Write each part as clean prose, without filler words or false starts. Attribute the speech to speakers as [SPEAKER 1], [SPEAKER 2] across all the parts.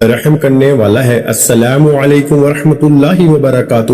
[SPEAKER 1] رحم کرنے والا ہے۔ السلام علیکم ورحمۃ اللہ وبرکاتہ۔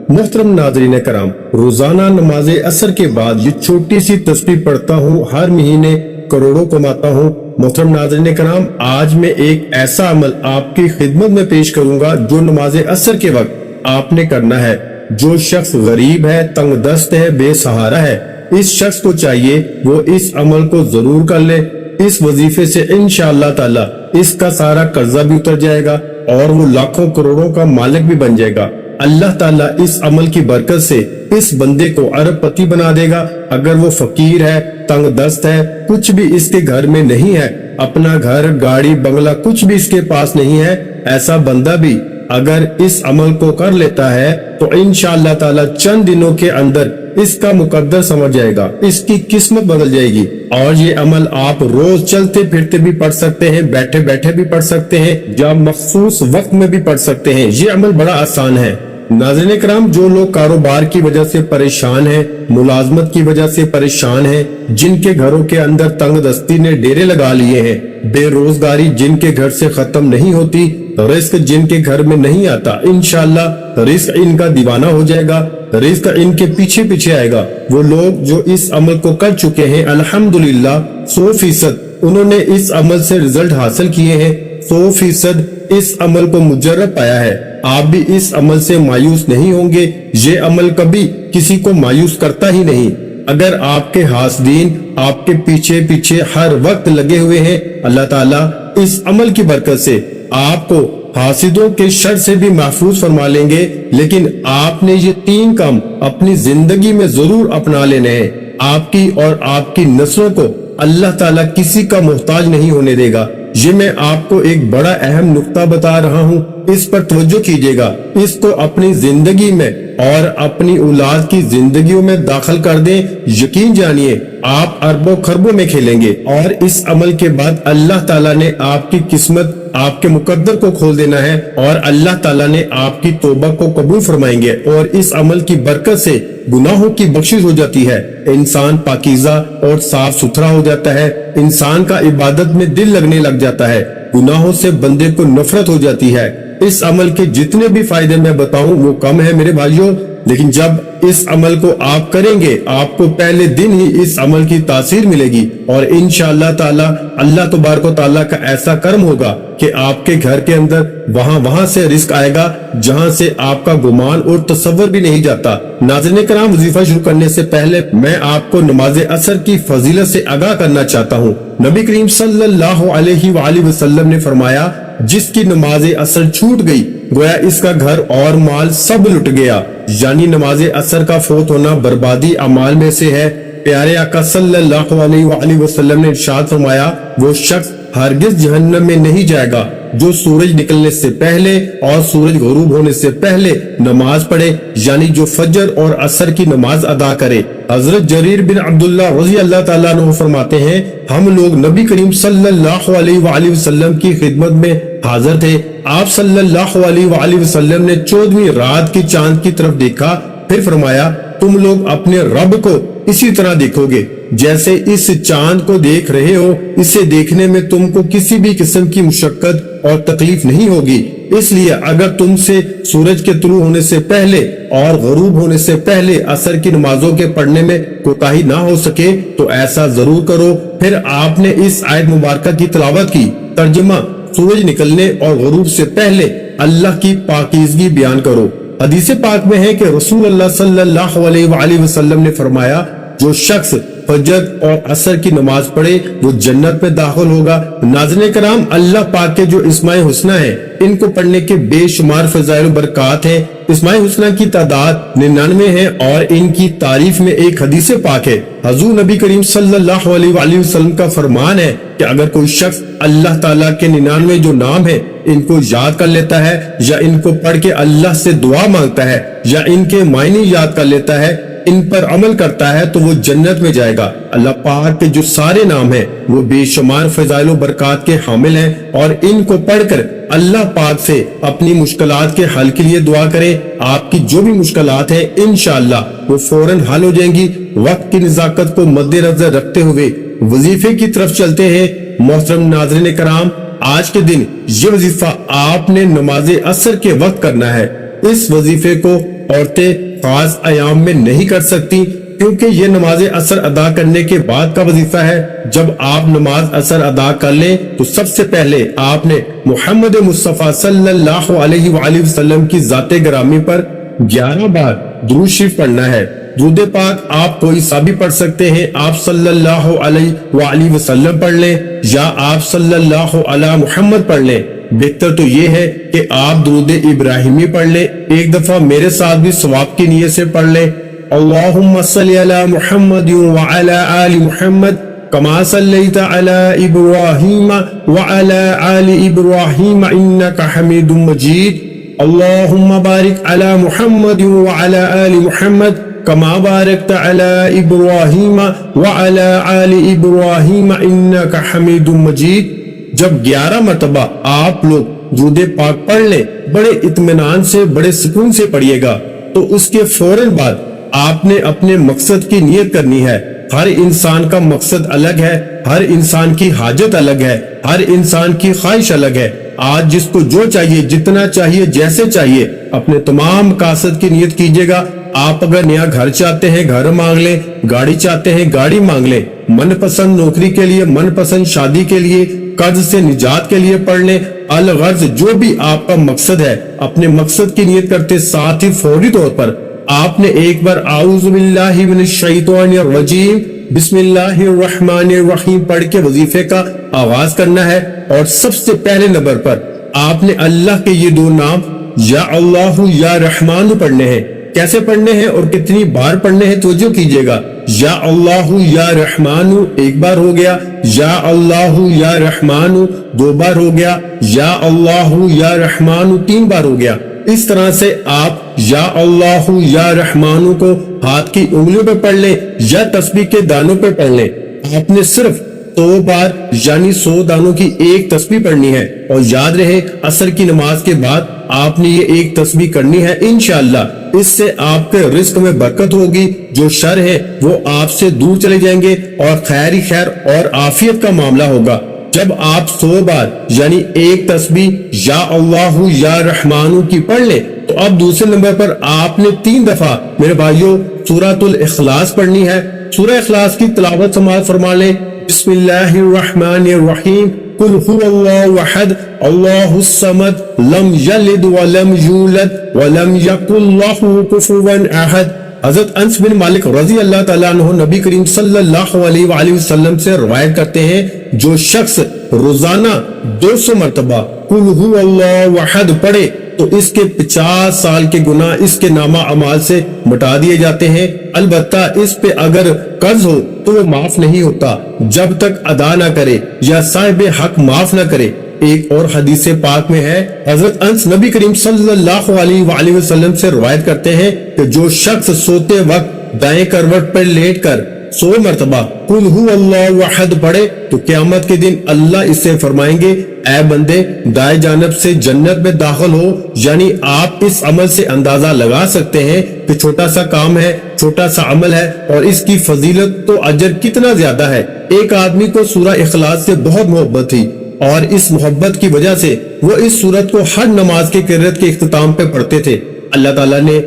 [SPEAKER 1] محترم ناظرین کرام، روزانہ نماز عصر کے بعد یہ چھوٹی سی تسبیح پڑھتا ہوں، ہر مہینے کروڑوں کماتا ہوں۔ محترم ناظرین کرام، آج میں ایک ایسا عمل آپ کی خدمت میں پیش کروں گا جو نماز عصر کے وقت آپ نے کرنا ہے۔ جو شخص غریب ہے، تنگ دست ہے، بے سہارا ہے، اس شخص کو چاہیے وہ اس عمل کو ضرور کر لے۔ اس وظیفے سے انشاءاللہ تعالی اس کا سارا قرضہ بھی اتر جائے گا اور وہ لاکھوں کروڑوں کا مالک بھی بن جائے گا۔ اللہ تعالیٰ اس عمل کی برکت سے اس بندے کو ارب پتی بنا دے گا۔ اگر وہ فقیر ہے، تنگ دست ہے، کچھ بھی اس کے گھر میں نہیں ہے، اپنا گھر، گاڑی، بنگلہ کچھ بھی اس کے پاس نہیں ہے، ایسا بندہ بھی اگر اس عمل کو کر لیتا ہے تو انشاءاللہ تعالیٰ چند دنوں کے اندر اس کا مقدر سمجھ جائے گا، اس کی قسمت بدل جائے گی۔ اور یہ عمل آپ روز چلتے پھرتے بھی پڑھ سکتے ہیں، بیٹھے بیٹھے بھی پڑھ سکتے ہیں، یا مخصوص وقت میں بھی پڑھ سکتے ہیں۔ یہ عمل بڑا آسان ہے۔ ناظرین کرام، جو لوگ کاروبار کی وجہ سے پریشان ہیں، ملازمت کی وجہ سے پریشان ہیں، جن کے گھروں کے اندر تنگ دستی نے ڈیرے لگا لیے ہیں، بے روزگاری جن کے گھر سے ختم نہیں ہوتی، رزق جن کے گھر میں نہیں آتا، انشاءاللہ رزق ان کا دیوانہ ہو جائے گا، رزق ان کے پیچھے پیچھے آئے گا۔ وہ لوگ جو اس عمل کو کر چکے ہیں، الحمدللہ 100% انہوں نے اس عمل سے رزلٹ حاصل کیے ہیں، 100% اس عمل کو مجرب پایا ہے۔ آپ بھی اس عمل سے مایوس نہیں ہوں گے۔ یہ عمل کبھی کسی کو مایوس کرتا ہی نہیں۔ اگر آپ کے حاسدین آپ کے پیچھے پیچھے ہر وقت لگے ہوئے ہیں، اللہ تعالیٰ اس عمل کی برکت سے آپ کو حاسدوں کے شر سے بھی محفوظ فرما لیں گے۔ لیکن آپ نے یہ 3 کام اپنی زندگی میں ضرور اپنا لینے ہیں۔ آپ کی اور آپ کی نسلوں کو اللہ تعالیٰ کسی کا محتاج نہیں ہونے دے گا۔ یہ میں آپ کو ایک بڑا اہم نقطہ بتا رہا ہوں، اس پر توجہ کیجیے گا۔ اس کو اپنی زندگی میں اور اپنی اولاد کی زندگیوں میں داخل کر دیں، یقین جانیے آپ اربوں خربوں میں کھیلیں گے۔ اور اس عمل کے بعد اللہ تعالیٰ نے آپ کی قسمت، آپ کے مقدر کو کھول دینا ہے، اور اللہ تعالیٰ نے آپ کی توبہ کو قبول فرمائیں گے، اور اس عمل کی برکت سے گناہوں کی بخشش ہو جاتی ہے، انسان پاکیزہ اور صاف ستھرا ہو جاتا ہے، انسان کا عبادت میں دل لگنے لگ جاتا ہے، گناہوں سے بندے کو نفرت ہو جاتی ہے۔ اس عمل کے جتنے بھی فائدے میں بتاؤں وہ کم ہے میرے بھائیوں، لیکن جب اس عمل کو آپ کریں گے، آپ کو پہلے دن ہی اس عمل کی تاثیر ملے گی، اور انشاءاللہ تعالی اللہ تبارک و تعالیٰ کا ایسا کرم ہوگا کہ آپ کے گھر کے اندر وہاں سے رزق آئے گا جہاں سے آپ کا گمان اور تصور بھی نہیں جاتا۔ ناظرین کرام، وظیفہ شروع کرنے سے پہلے میں آپ کو نماز عصر کی فضیلت سے آگاہ کرنا چاہتا ہوں۔ نبی کریم صلی اللہ علیہ وآلہ وسلم نے فرمایا، جس کی نماز عصر چھوٹ گئی گویا اس کا گھر اور مال سب لٹ گیا۔ یعنی نماز عصر کا فوت ہونا بربادی اعمال میں سے ہے۔ پیارے آقا صلی اللہ علیہ وآلہ وسلم نے ارشاد فرمایا، وہ شخص ہرگز جہنم میں نہیں جائے گا جو سورج نکلنے سے پہلے اور سورج غروب ہونے سے پہلے نماز پڑھے، یعنی جو فجر اور عصر کی نماز ادا کرے۔ حضرت جریر بن عبداللہ رضی اللہ تعالیٰ عنہ فرماتے ہیں، ہم لوگ نبی کریم صلی اللہ علیہ وآلہ وسلم کی خدمت میں حاضر تھے۔ آپ صلی اللہ علیہ وآلہ وسلم نے 14ویں رات کی چاند کی طرف دیکھا، پھر فرمایا، تم لوگ اپنے رب کو اسی طرح دیکھو گے جیسے اس چاند کو دیکھ رہے ہو۔ اسے دیکھنے میں تم کو کسی بھی قسم کی مشقت اور تکلیف نہیں ہوگی۔ اس لیے اگر تم سے سورج کے طلوع ہونے سے پہلے اور غروب ہونے سے پہلے عصر کی نمازوں کے پڑھنے میں کوتاہی نہ ہو سکے تو ایسا ضرور کرو۔ پھر آپ نے اس آیت مبارکہ کی تلاوت کی۔ ترجمہ، سورج نکلنے اور غروب سے پہلے اللہ کی پاکیزگی بیان کرو۔ حدیث پاک میں ہے کہ رسول اللہ صلی اللہ علیہ وآلہ وسلم نے فرمایا، جو شخص فجر اور عصر کی نماز پڑھے وہ جنت میں داخل ہوگا۔ ناظرین کرام، اللہ پاک کے جو اسماء حسنہ ہیں ان کو پڑھنے کے بے شمار فضائل و برکات ہیں۔ اسماء حسنہ کی تعداد 99 ہے اور ان کی تعریف میں ایک حدیث پاک ہے۔ حضور نبی کریم صلی اللہ علیہ وآلہ وسلم کا فرمان ہے کہ اگر کوئی شخص اللہ تعالیٰ کے 99 جو نام ہیں ان کو یاد کر لیتا ہے، یا ان کو پڑھ کے اللہ سے دعا مانگتا ہے، یا ان کے معنی یاد کر لیتا ہے، ان پر عمل کرتا ہے، تو وہ جنت میں جائے گا۔ اللہ پاک کے جو سارے نام ہیں وہ بے شمار فضائل و برکات کے حامل ہیں، اور ان کو پڑھ کر اللہ پاک سے اپنی مشکلات کے حل کے لیے دعا کریں۔ آپ کی جو بھی مشکلات ہیں انشاءاللہ وہ فوراً حل ہو جائیں گی۔ وقت کی نزاکت کو مد نظر رکھتے ہوئے وظیفے کی طرف چلتے ہیں۔ محترم ناظرین کرام، آج کے دن یہ وظیفہ آپ نے نماز عصر کے وقت کرنا ہے۔ اس وظیفے کو عورتیں خاص ایام میں نہیں کر سکتی، کیونکہ یہ نماز عصر ادا کرنے کے بعد کا وظیفہ ہے۔ جب آپ نماز عصر ادا کر لیں تو سب سے پہلے آپ نے محمد مصطفیٰ صلی اللہ علیہ وآلہ وسلم کی ذات گرامی پر 11 بار درود شریف پڑھنا ہے۔ درود پاک آپ کوئی سا بھی پڑھ سکتے ہیں، آپ صلی اللہ علیہ وآلہ وسلم پڑھ لیں یا آپ صلی اللہ علی محمد پڑھ لیں۔ بہتر تو یہ ہے کہ آپ درود ابراہیمی پڑھ لیں۔ ایک دفعہ میرے ساتھ بھی ثواب کی نیت سے پڑھ لیں۔ اللہم صلی علی محمد وعلی آل محمد کما صلیت علی ابراہیم وعلی آل ابراہیم انکا حمید مجید۔ اللہم بارک علی محمد وعلی آل محمد کما بارکت علی ابراہیم وعلی آل ابراہیم انکا حمید مجید۔ جب 11 مرتبہ آپ لوگ درود پاک پڑھ لیں، بڑے اطمینان سے بڑے سکون سے پڑھیے گا، تو اس کے فوراً بعد آپ نے اپنے مقصد کی نیت کرنی ہے۔ ہر انسان کا مقصد الگ ہے، ہر انسان کی حاجت الگ ہے، ہر انسان کی خواہش الگ ہے۔ آج جس کو جو چاہیے، جتنا چاہیے، جیسے چاہیے، اپنے تمام مقاصد کی نیت کیجیے گا۔ آپ اگر نیا گھر چاہتے ہیں گھر مانگ لیں، گاڑی چاہتے ہیں گاڑی مانگ لیں، من پسند نوکری کے لیے، من پسند شادی کے لیے، قرض سے نجات کے لیے پڑھ لیں۔ الغرض جو بھی آپ کا مقصد ہے، اپنے مقصد کی نیت کرتے ساتھ ہی فوری طور پر آپ نے ایک بار اعوذ باللہ من الشیطان الرجیم بسم اللہ الرحمن الرحیم پڑھ کے وظیفے کا آغاز کرنا ہے، اور سب سے پہلے نمبر پر آپ نے اللہ کے یہ دو نام یا اللہ یا رحمان پڑھنے ہیں۔ کیسے پڑھنے ہیں اور کتنی بار پڑھنے ہیں توجہ کیجیے گا۔ یا اللہ یا رحمان ایک بار ہو گیا، یا اللہ یا رحمان 2 بار ہو گیا، یا اللہ یا رحمان 3 بار ہو گیا۔ اس طرح سے آپ یا اللہ یا رحمان کو ہاتھ کی انگلیوں پہ پڑھ لیں یا تسبیح کے دانوں پہ پڑھ لیں۔ آپ نے صرف 100 بار یعنی 100 دانوں کی ایک تسبیح پڑھنی ہے، اور یاد رہے عصر کی نماز کے بعد آپ نے یہ ایک تسبیح کرنی ہے انشاءاللہ۔ اس سے آپ کے رزق میں برکت ہوگی، جو شر ہے وہ آپ سے دور چلے جائیں گے، اور خیر ہی خیر اور عافیت کا معاملہ ہوگا۔ جب آپ 100 بار یعنی ایک تسبیح یا اللہ یا رحمان کی پڑھ لیں، تو اب دوسرے نمبر پر آپ نے 3 دفعہ میرے بھائیوں سورۃ الاخلاص پڑھنی ہے۔ سورہ اخلاص کی تلاوت سماعت فرما لیں۔ بسم اللہ الرحمن الرحیم قل هو اللہ احد اللہ الصمد لم یلد ولم یولد ولم یکن لہ کفوا احد۔ حضرت انس بن مالک رضی اللہ تعالیٰ عنہ نبی کریم صلی اللہ علیہ وآلہ وسلم سے روایت کرتے ہیں، جو شخص روزانہ 200 مرتبہ قل هو اللہ احد پڑھے تو اس کے 50 سال کے گناہ اس کے نامہ اعمال سے مٹا دیے جاتے ہیں۔ البتہ اس پہ اگر قرض ہو تو وہ معاف نہیں ہوتا جب تک ادا نہ کرے یا صاحب حق معاف نہ کرے۔ ایک اور حدیث پاک میں ہے، حضرت انس نبی کریم صلی اللہ علیہ وآلہ وسلم سے روایت کرتے ہیں کہ جو شخص سوتے وقت دائیں کروٹ پر لیٹ کر 100 مرتبہ قل هو اللہ احد پڑھے تو قیامت کے دن اللہ اس سے فرمائیں گے، اے بندے دائیں جانب سے جنت میں داخل ہو۔ یعنی آپ اس عمل سے اندازہ لگا سکتے ہیں کہ چھوٹا سا کام ہے، چھوٹا سا عمل ہے، اور اس کی فضیلت تو اجر کتنا زیادہ ہے۔ ایک آدمی کو سورہ اخلاص سے بہت محبت تھی، اور اس محبت کی وجہ سے وہ اس سورت کو ہر نماز کے قرات کے اختتام پہ پڑھتے تھے۔ اللہ تعالیٰ نے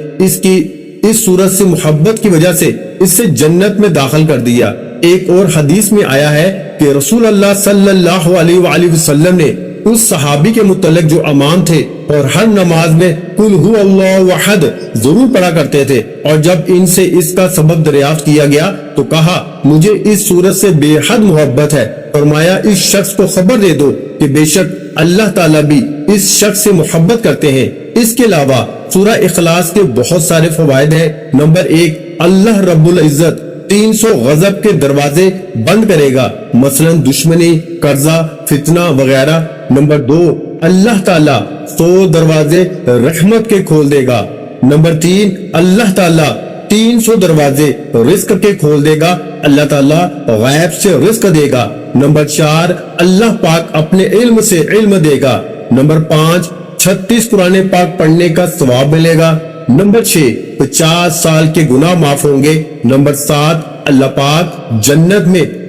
[SPEAKER 1] اس سورت سے محبت کی وجہ سے اس سے جنت میں داخل کر دیا۔ ایک اور حدیث میں آیا ہے کہ رسول اللہ صلی اللہ علیہ وآلہ وسلم نے اس صحابی کے متعلق جو امام تھے اور ہر نماز میں قل هو اللہ احد ضرور پڑھا کرتے تھے، اور جب ان سے اس کا سبب دریافت کیا گیا تو کہا مجھے اس سورت سے بے حد محبت ہے۔ فرمایا اس شخص کو خبر دے دو کہ بے شک اللہ تعالیٰ بھی اس شخص سے محبت کرتے ہیں۔ اس کے علاوہ سورہ اخلاص کے بہت سارے فوائد ہیں۔ نمبر 1، اللہ رب العزت 300 غضب کے دروازے بند کرے گا، مثلا دشمنی، قرضہ، فتنہ وغیرہ۔ نمبر 2، اللہ تعالیٰ 100 دروازے رحمت کے کھول دے گا۔ نمبر 3، اللہ تعالیٰ 300 دروازے رزق کے کھول دے گا، اللہ تعالیٰ غیب سے رزق دے گا۔ نمبر 4، اللہ پاک اپنے علم سے علم دے گا۔ نمبر 5، 36 قرآن پاک پڑھنے کا ثواب ملے گا۔ نمبر 6، 50 سال کے گناہ معاف ہوں گے۔ نمبر 7، اللہ پاک جنت میں